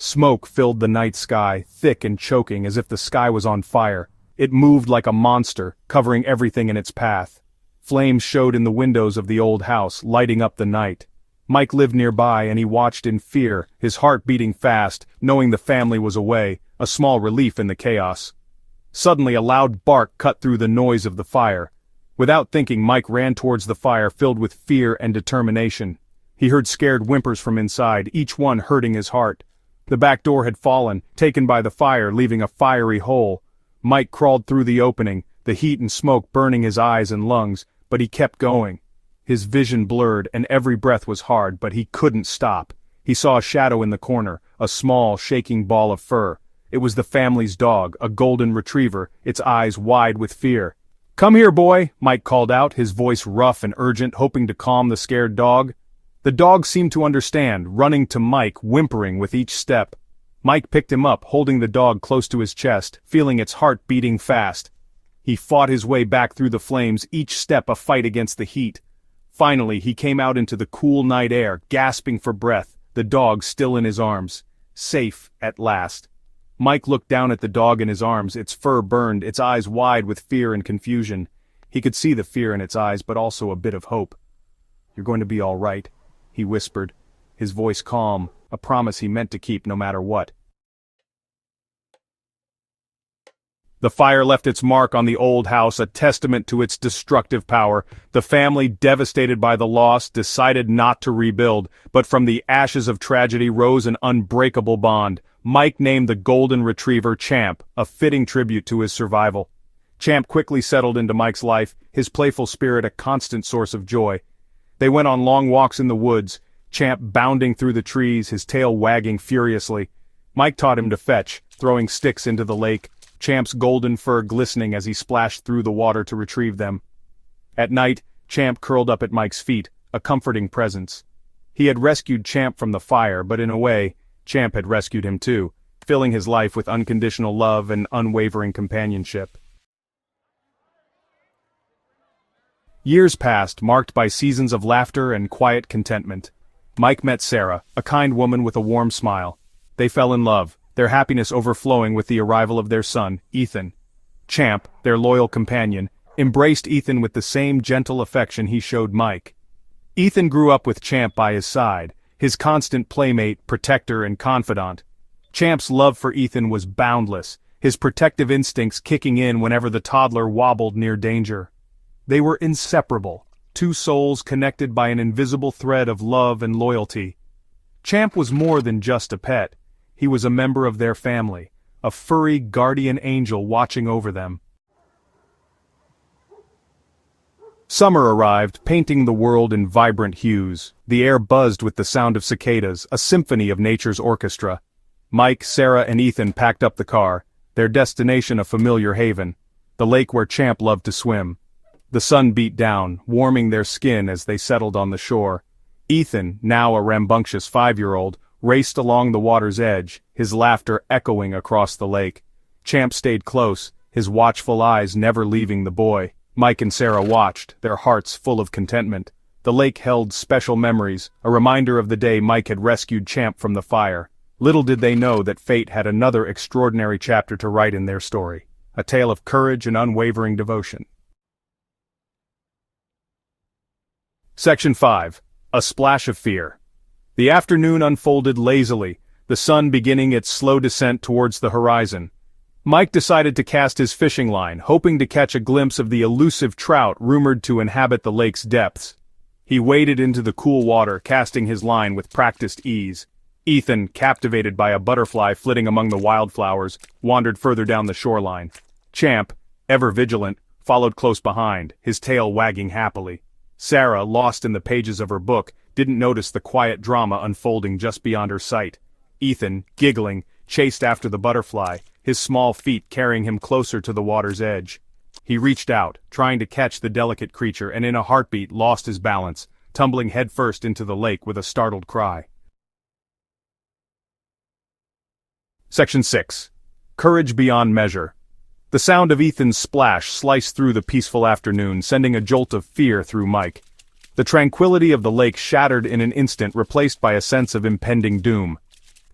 Smoke filled the night sky, thick and choking as if the sky was on fire. It moved like a monster, covering everything in its path. Flames showed in the windows of the old house, lighting up the night. Mike lived nearby and he watched in fear, his heart beating fast, knowing the family was away, a small relief in the chaos. Suddenly a loud bark cut through the noise of the fire. Without thinking, Mike ran towards the fire filled with fear and determination. He heard scared whimpers from inside, each one hurting his heart. The back door had fallen, taken by the fire, leaving a fiery hole. Mike crawled through the opening, the heat and smoke burning his eyes and lungs, but he kept going. His vision blurred and every breath was hard, but he couldn't stop. He saw a shadow in the corner, a small, shaking ball of fur. It was the family's dog, a golden retriever, its eyes wide with fear. "Come here, boy," Mike called out, his voice rough and urgent, hoping to calm the scared dog. The dog seemed to understand, running to Mike, whimpering with each step. Mike picked him up, holding the dog close to his chest, feeling its heart beating fast. He fought his way back through the flames, each step a fight against the heat. Finally, he came out into the cool night air, gasping for breath, the dog still in his arms. Safe, at last. Mike looked down at the dog in his arms, its fur burned, its eyes wide with fear and confusion. He could see the fear in its eyes, but also a bit of hope. "You're going to be all right," he whispered, his voice calm, a promise he meant to keep no matter what. The fire left its mark on the old house, a testament to its destructive power. The family, devastated by the loss, decided not to rebuild, but from the ashes of tragedy rose an unbreakable bond. Mike named the golden retriever Champ, a fitting tribute to his survival. Champ quickly settled into Mike's life, his playful spirit a constant source of joy. They went on long walks in the woods, Champ bounding through the trees, his tail wagging furiously. Mike taught him to fetch, throwing sticks into the lake, Champ's golden fur glistening as he splashed through the water to retrieve them. At night, Champ curled up at Mike's feet, a comforting presence. He had rescued Champ from the fire, but in a way, Champ had rescued him too, filling his life with unconditional love and unwavering companionship. Years passed, marked by seasons of laughter and quiet contentment. Mike met Sarah, a kind woman with a warm smile. They fell in love, their happiness overflowing with the arrival of their son, Ethan. Champ, their loyal companion, embraced Ethan with the same gentle affection he showed Mike. Ethan grew up with Champ by his side, his constant playmate, protector, and confidant. Champ's love for Ethan was boundless, his protective instincts kicking in whenever the toddler wobbled near danger. They were inseparable, two souls connected by an invisible thread of love and loyalty. Champ was more than just a pet. He was a member of their family, a furry guardian angel watching over them. Summer arrived, painting the world in vibrant hues. The air buzzed with the sound of cicadas, a symphony of nature's orchestra. Mike, Sarah, and Ethan packed up the car, their destination a familiar haven, the lake where Champ loved to swim. The sun beat down, warming their skin as they settled on the shore. Ethan, now a rambunctious 5-year-old, raced along the water's edge, his laughter echoing across the lake. Champ stayed close, his watchful eyes never leaving the boy. Mike and Sarah watched, their hearts full of contentment. The lake held special memories, a reminder of the day Mike had rescued Champ from the fire. Little did they know that fate had another extraordinary chapter to write in their story, a tale of courage and unwavering devotion. Section 5. A Splash of Fear. The afternoon unfolded lazily, the sun beginning its slow descent towards the horizon. Mike decided to cast his fishing line, hoping to catch a glimpse of the elusive trout rumored to inhabit the lake's depths. He waded into the cool water, casting his line with practiced ease. Ethan, captivated by a butterfly flitting among the wildflowers, wandered further down the shoreline. Champ, ever vigilant, followed close behind, his tail wagging happily. Sarah, lost in the pages of her book, didn't notice the quiet drama unfolding just beyond her sight. Ethan, giggling, chased after the butterfly, his small feet carrying him closer to the water's edge. He reached out, trying to catch the delicate creature, and in a heartbeat lost his balance, tumbling headfirst into the lake with a startled cry. Section 6. Courage Beyond Measure. The sound of Ethan's splash sliced through the peaceful afternoon, sending a jolt of fear through Mike. The tranquility of the lake shattered in an instant, replaced by a sense of impending doom.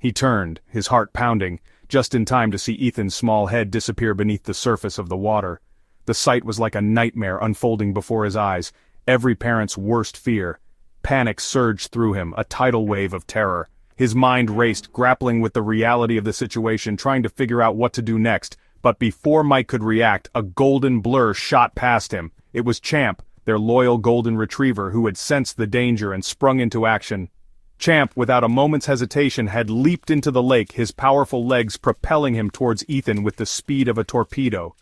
He turned, his heart pounding, just in time to see Ethan's small head disappear beneath the surface of the water. The sight was like a nightmare unfolding before his eyes, every parent's worst fear. Panic surged through him, a tidal wave of terror. His mind raced, grappling with the reality of the situation, trying to figure out what to do next. But before Mike could react, a golden blur shot past him. It was Champ, their loyal golden retriever, who had sensed the danger and sprung into action. Champ, without a moment's hesitation, had leaped into the lake, his powerful legs propelling him towards Ethan with the speed of a torpedo.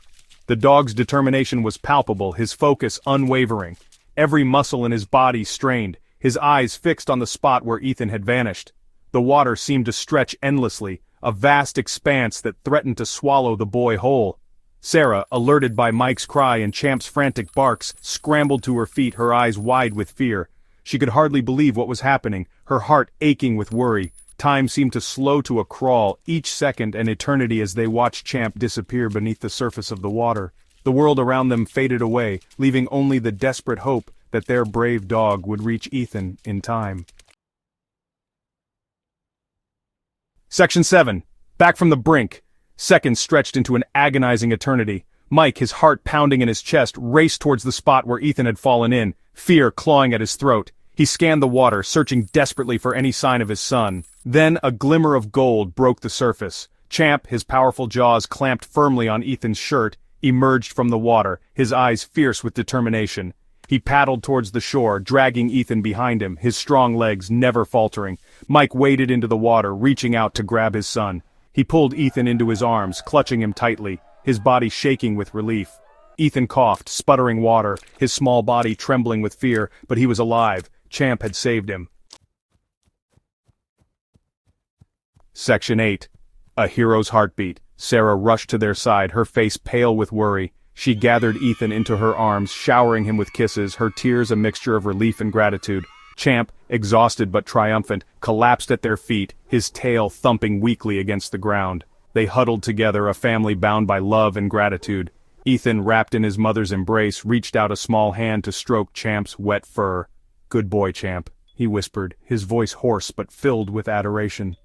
The dog's determination was palpable, his focus unwavering. Every muscle in his body strained, his eyes fixed on the spot where Ethan had vanished. The water seemed to stretch endlessly, a vast expanse that threatened to swallow the boy whole. Sarah, alerted by Mike's cry and Champ's frantic barks, scrambled to her feet, her eyes wide with fear. She could hardly believe what was happening, her heart aching with worry. Time seemed to slow to a crawl, each second an eternity as they watched Champ disappear beneath the surface of the water. The world around them faded away, leaving only the desperate hope that their brave dog would reach Ethan in time. Section 7. Back from the brink. Seconds stretched into an agonizing eternity. Mike, his heart pounding in his chest, raced towards the spot where Ethan had fallen in, fear clawing at his throat. He scanned the water, searching desperately for any sign of his son. Then a glimmer of gold broke the surface. Champ, his powerful jaws clamped firmly on Ethan's shirt, emerged from the water, his eyes fierce with determination. He paddled towards the shore, dragging Ethan behind him, his strong legs never faltering. Mike waded into the water, reaching out to grab his son. He pulled Ethan into his arms, clutching him tightly, his body shaking with relief. Ethan coughed, sputtering water, his small body trembling with fear, but he was alive. Champ had saved him. Section 8. A hero's heartbeat. Sarah rushed to their side, her face pale with worry. She gathered Ethan into her arms, showering him with kisses, her tears a mixture of relief and gratitude. Champ, exhausted but triumphant, collapsed at their feet, his tail thumping weakly against the ground. They huddled together, a family bound by love and gratitude. Ethan, wrapped in his mother's embrace, reached out a small hand to stroke Champ's wet fur. "Good boy, Champ," he whispered, his voice hoarse but filled with adoration.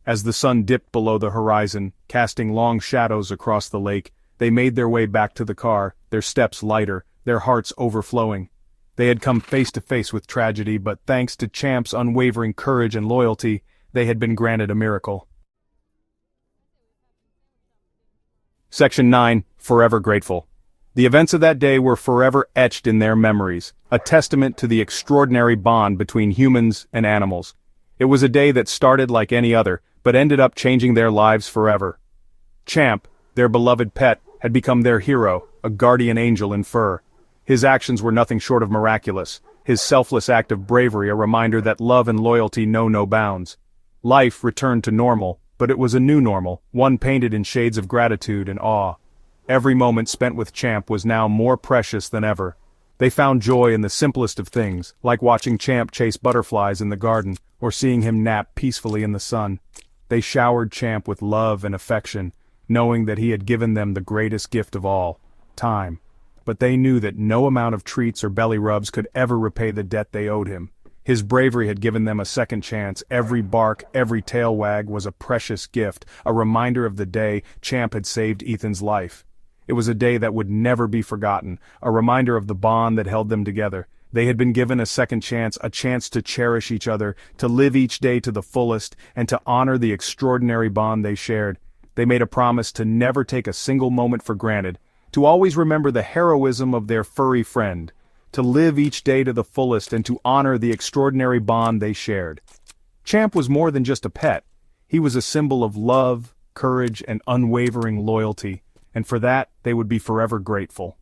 As the sun dipped below the horizon, casting long shadows across the lake, they made their way back to the car, their steps lighter, their hearts overflowing. They had come face to face with tragedy, but thanks to Champ's unwavering courage and loyalty, they had been granted a miracle. Section 9. Forever Grateful. The events of that day were forever etched in their memories, a testament to the extraordinary bond between humans and animals. It was a day that started like any other, but ended up changing their lives forever. Champ, their beloved pet, had become their hero, a guardian angel in fur. His actions were nothing short of miraculous, his selfless act of bravery a reminder that love and loyalty know no bounds. Life returned to normal, but it was a new normal, one painted in shades of gratitude and awe. Every moment spent with Champ was now more precious than ever. They found joy in the simplest of things, like watching Champ chase butterflies in the garden, or seeing him nap peacefully in the sun. They showered Champ with love and affection, knowing that he had given them the greatest gift of all, time. But they knew that no amount of treats or belly rubs could ever repay the debt they owed him. His bravery had given them a second chance. Every bark, every tail wag was a precious gift, a reminder of the day Champ had saved Ethan's life. It was a day that would never be forgotten, a reminder of the bond that held them together. They had been given a second chance, a chance to cherish each other, to live each day to the fullest, and to honor the extraordinary bond they shared. They made a promise to never take a single moment for granted, to always remember the heroism of their furry friend, to live each day to the fullest and to honor the extraordinary bond they shared. Champ was more than just a pet. He was a symbol of love, courage, and unwavering loyalty, and for that they would be forever grateful.